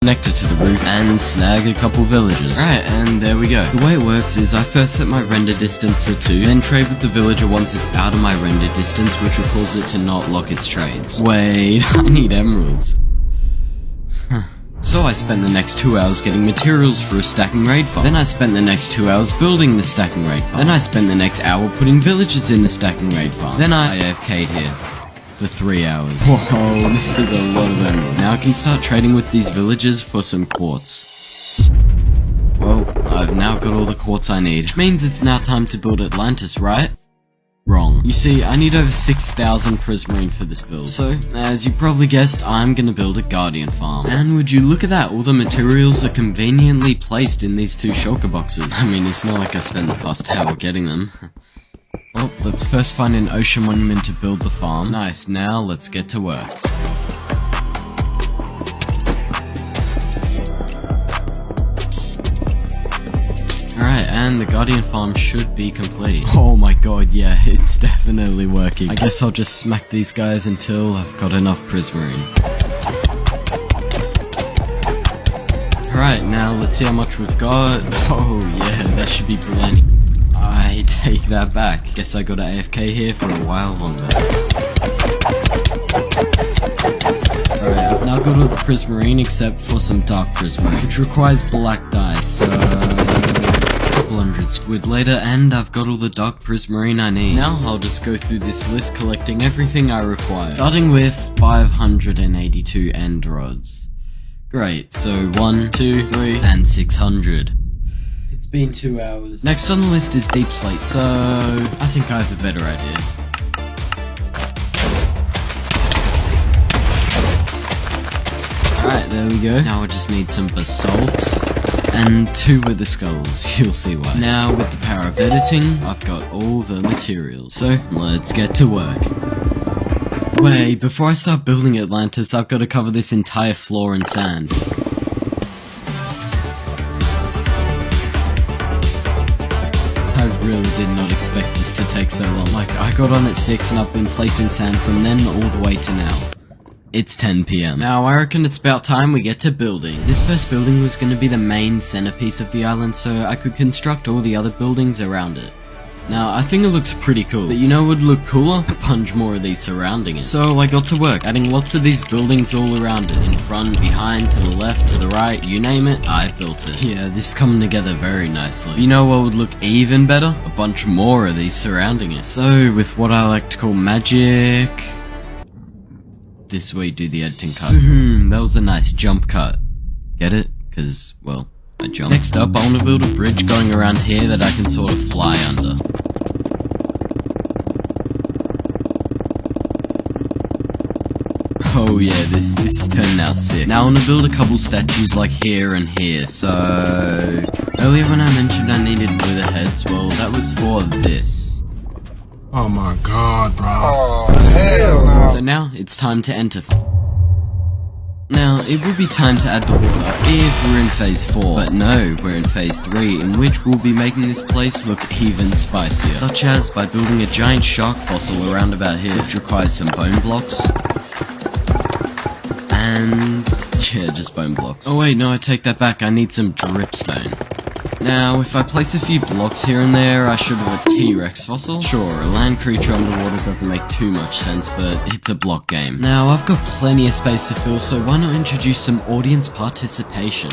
connector to the roof and snag a couple villagers. Right, and there we go. The way it works is I first set my render distance to 2, then trade with the villager once it's out of my render distance, which will cause it to not lock its trades. Wait, I need emeralds. So I spent the next 2 hours getting materials for a stacking raid farm. Then I spent the next 2 hours building the stacking raid farm. Then I spent the next hour putting villagers in the stacking raid farm. Then I AFK'd here for 3 hours. Whoa, this is a lot of emeralds. Now I can start trading with these villagers for some quartz. Well, I've now got all the quartz I need, which means it's now time to build Atlantis, right? Wrong. You see, I need over 6,000 prismarine for this build. So, as you probably guessed, I'm gonna build a guardian farm. And would you look at that, all the materials are conveniently placed in these 2 shulker boxes. I mean, it's not like I spent the past hour getting them. Well, let's first find an ocean monument to build the farm. Nice, now let's get to work. Alright, and the guardian farm should be complete. Oh my god, yeah, it's definitely working. I guess I'll just smack these guys until I've got enough prismarine. Alright, now let's see how much we've got. Oh yeah, that should be plenty. I take that back. Guess I got AFK here for a while longer. Alright, I've now got all the prismarine except for some dark prismarine, which requires black dye, so... couple hundred squid later, and I've got all the dark prismarine I need. Now I'll just go through this list collecting everything I require, starting with 582 end rods. Great, so 1, 2, 3, and 600. It's been 2 hours. Next on the list is deep slate, so I think I have a better idea. Alright, there we go. Now I just need some basalt. And 2 wither skulls, you'll see why. Now, with the power of editing, I've got all the materials. So, let's get to work. Wait, before I start building Atlantis, I've got to cover this entire floor in sand. I really did not expect this to take so long. Like, I got on at 6 and I've been placing sand from then all the way to now. It's 10 PM. Now I reckon it's about time we get to building. This first building was going to be the main centerpiece of the island, so I could construct all the other buildings around it. Now I think it looks pretty cool, but you know what would look cooler? A bunch more of these surrounding it. So I got to work, adding lots of these buildings all around it. In front, behind, to the left, to the right, you name it, I built it. Yeah, this coming together very nicely. You know what would look even better? A bunch more of these surrounding it. So with what I like to call magic... this way do the editing cut. That was a nice jump cut. Get it? Cause, well, I jumped. Next up, I want to build a bridge going around here that I can sort of fly under. Oh yeah, this is turning out sick. Now I want to build a couple statues like here and here, so... earlier when I mentioned I needed wither heads, well, that was for this. Oh my god, bro. Oh, hell no. So now, it's time to enter. Now, it would be time to add the water if we're in phase 4, but no, we're in phase 3, in which we'll be making this place look even spicier. Such as by building a giant shark fossil around about here, which requires some bone blocks. And... yeah, just bone blocks. Oh wait, no, I take that back, I need some dripstone. Now, if I place a few blocks here and there, I should have a T-Rex fossil. Sure, a land creature underwater doesn't make too much sense, but it's a block game. Now, I've got plenty of space to fill, so why not introduce some audience participation?